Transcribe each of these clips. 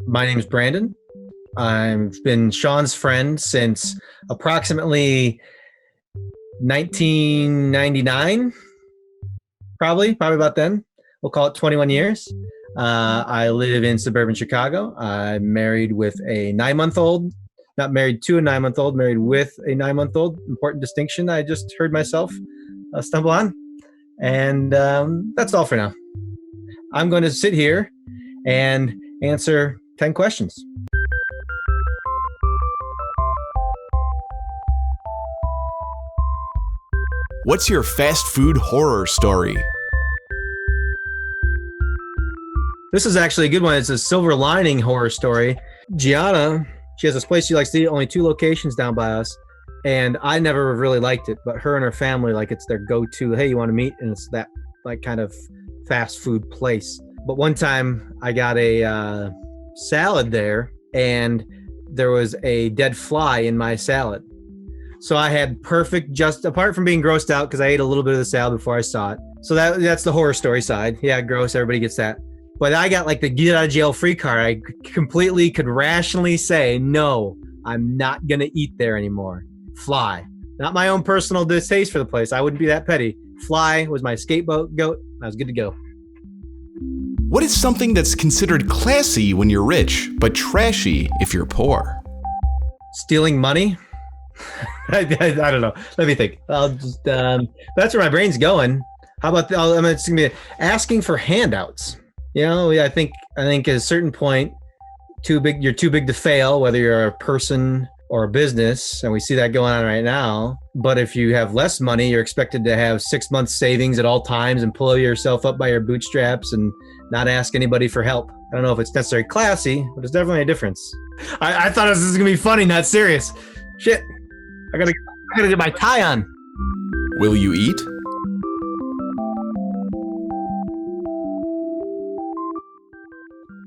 My name's Brandon. I've been Sean's friend since approximately 1999, probably about then. We'll call it 21 years. I live in suburban Chicago. I'm married with a 9-month-old, not married to a 9-month-old, married with a 9-month-old. Important distinction I just heard myself stumble on. And that's all for now. I'm going to sit here and answer 10 questions. What's your fast food horror story? This is actually a good one. It's a silver lining horror story. Giana, she has this place she likes to eat, only 2 locations down by us. And I never really liked it, but her and her family, like, it's their go-to, hey, you want to meet? And it's that like kind of fast food place. But one time I got a salad there, and there was a dead fly in my salad. So I had perfect, just apart from being grossed out because I ate a little bit of the salad before I saw it. So that's the horror story side. Yeah, gross. Everybody gets that. But I got like the get out of jail free card. I completely could rationally say, no, I'm not going to eat there anymore. Fly. Not my own personal distaste for the place. I wouldn't be that petty. Fly was my scapegoat. I was good to go. What is something that's considered classy when you're rich, but trashy if you're poor? Stealing money? I don't know. Let me think. I'll just that's where my brain's going. How about it's gonna be asking for handouts. You know, I think at a certain point, you're too big to fail, whether you're a person or a business, and we see that going on right now. But if you have less money, you're expected to have 6 months savings at all times and pull yourself up by your bootstraps and not ask anybody for help. I don't know if it's necessarily classy, but it's definitely a difference. I thought this was gonna be funny, not serious. Shit. I gotta get my tie on. Will you eat?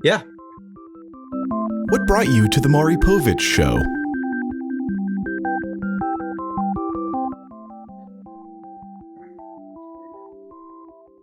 Yeah. What brought you to the MAURY POVITCH show?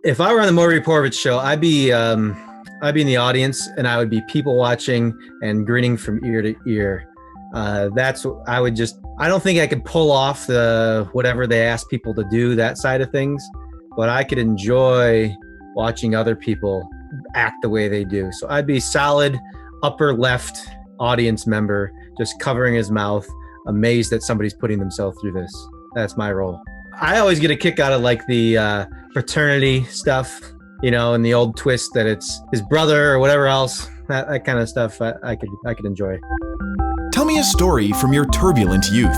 If I were on the MORE ToasterBoy show, I'd be in the audience, and I would be people watching and grinning from ear to ear. That's what I would just. I don't think I could pull off the whatever they ask people to do, that side of things, but I could enjoy watching other people act the way they do. So I'd be solid upper left audience member, just covering his mouth, amazed that somebody's putting themselves through this. That's my role. I always get a kick out of like the fraternity stuff, you know, and the old twist that it's his brother or whatever else. That kind of stuff I could enjoy. Tell me a story from your turbulent youth.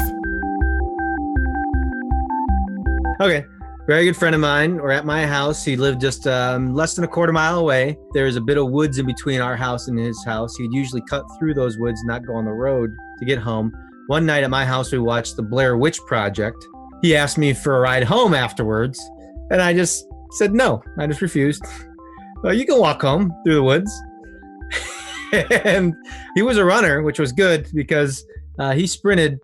Okay. Very good friend of mine. We're at my house. He lived just less than a quarter mile away. There's a bit of woods in between our house and his house. He'd usually cut through those woods, not go on the road to get home. One night at my house, we watched the Blair Witch Project. He asked me for a ride home afterwards, and I just said no. I just refused. Well, you can walk home through the woods. And he was a runner, which was good because he sprinted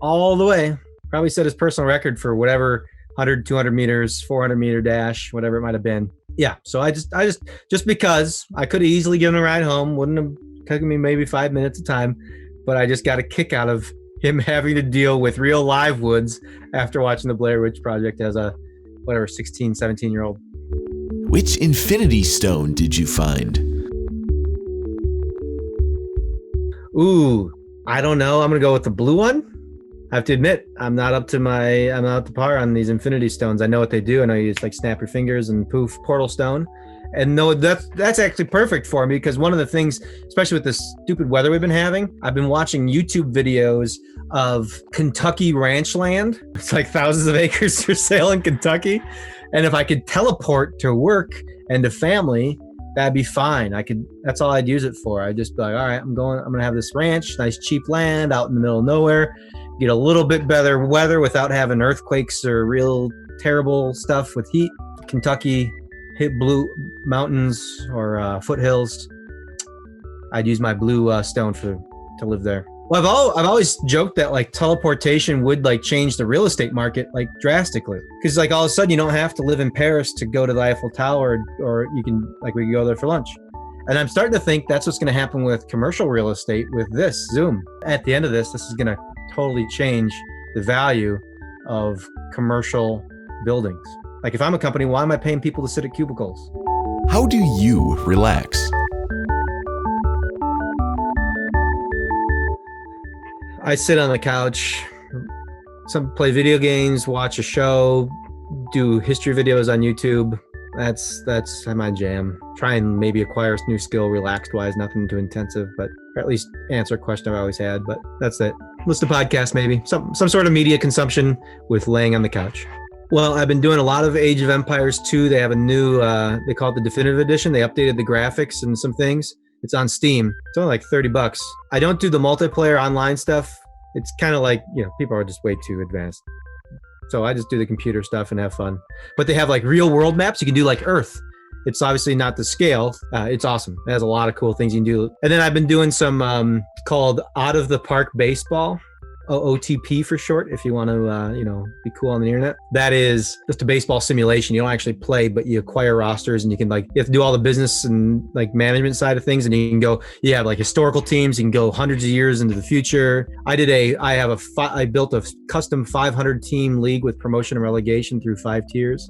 all the way. Probably set his personal record for whatever 100, 200 meters, 400 meter dash, whatever it might have been. Yeah. So I just because I could have easily given a ride home, wouldn't have taken me maybe 5 minutes of time, but I just got a kick out of him having to deal with real live woods after watching the Blair Witch Project as a 16, 17-year-old. Which infinity stone did you find? Ooh, I don't know. I'm going to go with the blue one. I have to admit, I'm not up to par on these infinity stones. I know what they do. I know you just like snap your fingers and poof, portal stone. And no, that's actually perfect for me because one of the things, especially with this stupid weather we've been having, I've been watching YouTube videos of Kentucky ranch land. It's like thousands of acres for sale in Kentucky. And if I could teleport to work and to family, that'd be fine. That's all I'd use it for. I'd just be like, all right, I'm going to have this ranch, nice cheap land out in the middle of nowhere, get a little bit better weather without having earthquakes or real terrible stuff with heat. Kentucky, hit blue mountains or foothills. I'd use my blue stone to live there. Well, I've always joked that like teleportation would like change the real estate market like drastically, because like all of a sudden you don't have to live in Paris to go to the Eiffel Tower, or you can we can go there for lunch. And I'm starting to think that's what's going to happen with commercial real estate with this Zoom. At the end of this is going to totally change the value of commercial buildings. Like if I'm a company, why am I paying people to sit at cubicles? How do you relax? I sit on the couch, play video games, watch a show, do history videos on YouTube. That's my jam. Try and maybe acquire a new skill, relaxed wise, nothing too intensive, but or at least answer a question I've always had. But that's it. Listen to podcasts, maybe some sort of media consumption with laying on the couch. Well, I've been doing a lot of Age of Empires 2. They have a new, they call it the Definitive Edition. They updated the graphics and some things. It's on Steam. It's only like $30. I don't do the multiplayer online stuff. It's kind of like, people are just way too advanced. So I just do the computer stuff and have fun. But they have like real world maps. You can do like Earth. It's obviously not the scale. It's awesome. It has a lot of cool things you can do. And then I've been doing some called Out of the Park Baseball. OOTP for short, if you want to, be cool on the internet. That is just a baseball simulation. You don't actually play, but you acquire rosters and you can you have to do all the business and management side of things. And you can go, you have historical teams. You can go hundreds of years into the future. I built a custom 500 team league with promotion and relegation through 5 tiers.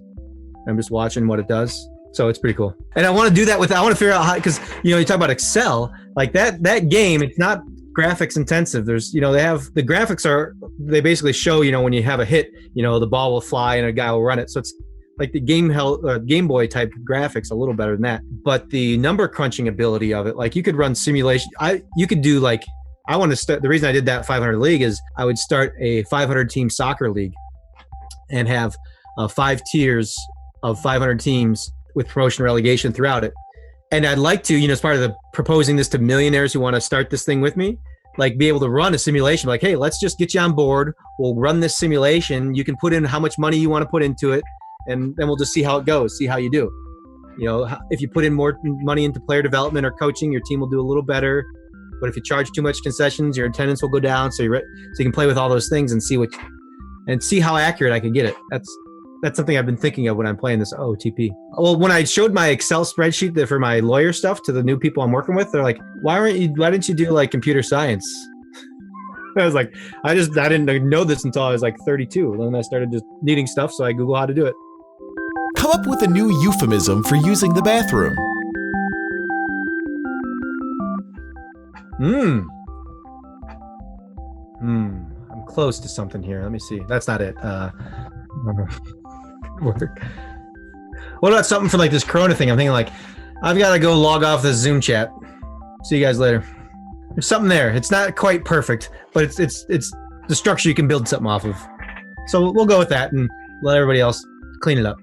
I'm just watching what it does. So it's pretty cool. And I want to do that I want to figure out how, because, you talk about Excel, like that game, it's not graphics intensive. There's, they have the graphics they basically show, when you have a hit, the ball will fly and a guy will run it. So it's like the Game Boy type graphics, a little better than that. But the number crunching ability of it, like you could run simulation. You could do I want to start. The reason I did that 500 league is I would start a 500 team soccer league and have 5 tiers of 500 teams with promotion and relegation throughout it. And I'd like to, as part of the proposing this to millionaires who want to start this thing with me, be able to run a simulation, hey, let's just get you on board. We'll run this simulation. You can put in how much money you want to put into it, and then we'll just see how it goes, see how you do. If you put in more money into player development or coaching, your team will do a little better. But if you charge too much concessions, your attendance will go down. So you can play with all those things and see how accurate I can get it. That's something I've been thinking of when I'm playing this OTP. Well, when I showed my Excel spreadsheet for my lawyer stuff to the new people I'm working with, they're like, why didn't you do computer science? I was like, I didn't know this until I was 32. And then I started just needing stuff. So I Google how to do it. Come up with a new euphemism for using the bathroom. I'm close to something here. Let me see. That's not it. Work. What about something for this Corona thing? I'm thinking I've got to go log off this Zoom chat. See you guys later. There's something there. It's not quite perfect, but it's the structure you can build something off of. So we'll go with that and let everybody else clean it up.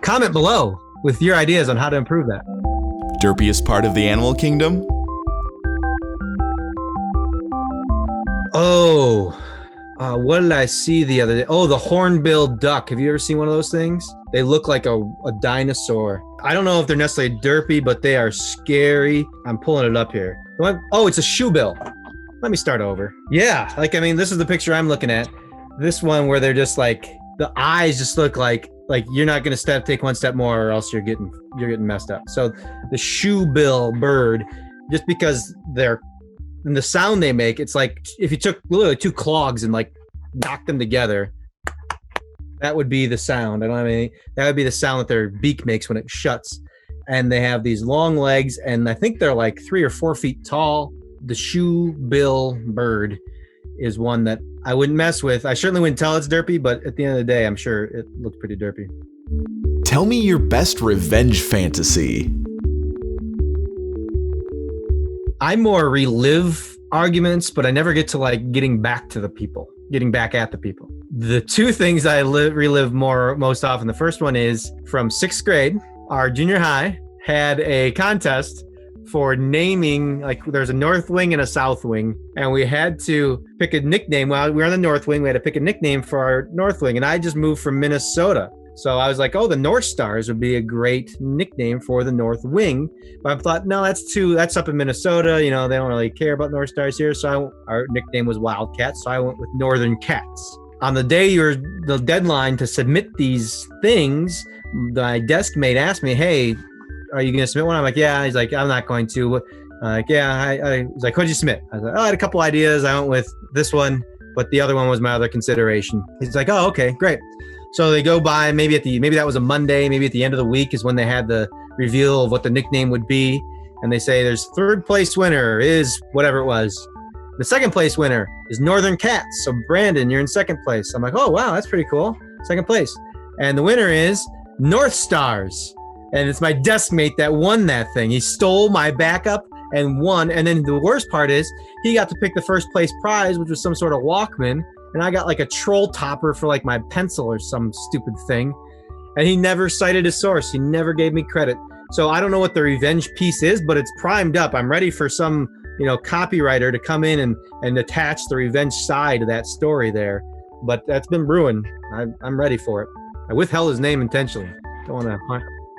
Comment below with your ideas on how to improve that. Derpiest part of the animal kingdom? What did I see the other day? Oh, the hornbill duck. Have you ever seen one of those things? They look like a dinosaur. I don't know if they're necessarily derpy, but they are scary. I'm pulling it up here. It's a shoebill. Let me start over. Yeah, this is the picture I'm looking at. This one where they're just the eyes just look like you're not going to take one step more or else you're getting messed up. So the shoebill bird, just because and the sound they make, it's like if you took literally 2 clogs and knocked them together, that would be the sound. That would be the sound that their beak makes when it shuts. And they have these long legs, and I think they're 3 or 4 feet tall. The shoebill bird is one that I wouldn't mess with. I certainly wouldn't tell it's derpy, but at the end of the day, I'm sure it looks pretty derpy. Tell me your best revenge fantasy. I more relive arguments, but I never get to getting back at the people. The 2 things I relive most often. The first one is from 6th grade. Our junior high had a contest for naming, there's a north wing and a south wing, and we had to pick a nickname. Well, we were on the north wing. We had to pick a nickname for our north wing, and I just moved from Minnesota. So I was like, the North Stars would be a great nickname for the North Wing. But I thought, no, that's up in Minnesota. They don't really care about North Stars here. So our nickname was Wildcats. So I went with Northern Cats. On the day the deadline to submit these things, my desk mate asked me, hey, are you gonna submit one? I'm like, yeah. He's like, I'm not going to. Like, yeah. He's like, what'd you submit? I was like, oh, I had a couple ideas. I went with this one, but the other one was my other consideration. He's like, oh, okay, great. So they go by maybe that was a Monday, maybe at the end of the week is when they had the reveal of what the nickname would be, and they say there's third place winner is whatever it was. The second place winner is Northern Cats. So Brandon, you're in second place. I'm like, oh wow, that's pretty cool. Second place. And the winner is North Stars. And it's my desk mate that won that thing. He stole my backup and won. And then the worst part is he got to pick the first place prize, which was some sort of Walkman. And I got like a troll topper for like my pencil or some stupid thing. And he never cited his source. He never gave me credit. So I don't know what the revenge piece is, but it's primed up. I'm ready for some, copywriter to come in and attach the revenge side of that story there. But that's been brewing. I'm ready for it. I withheld his name intentionally. Don't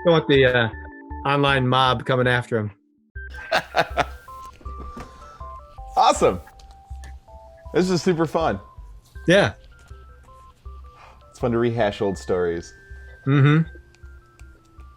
want the online mob coming after him. Awesome. This is super fun. Yeah. It's fun to rehash old stories. Mm-hmm.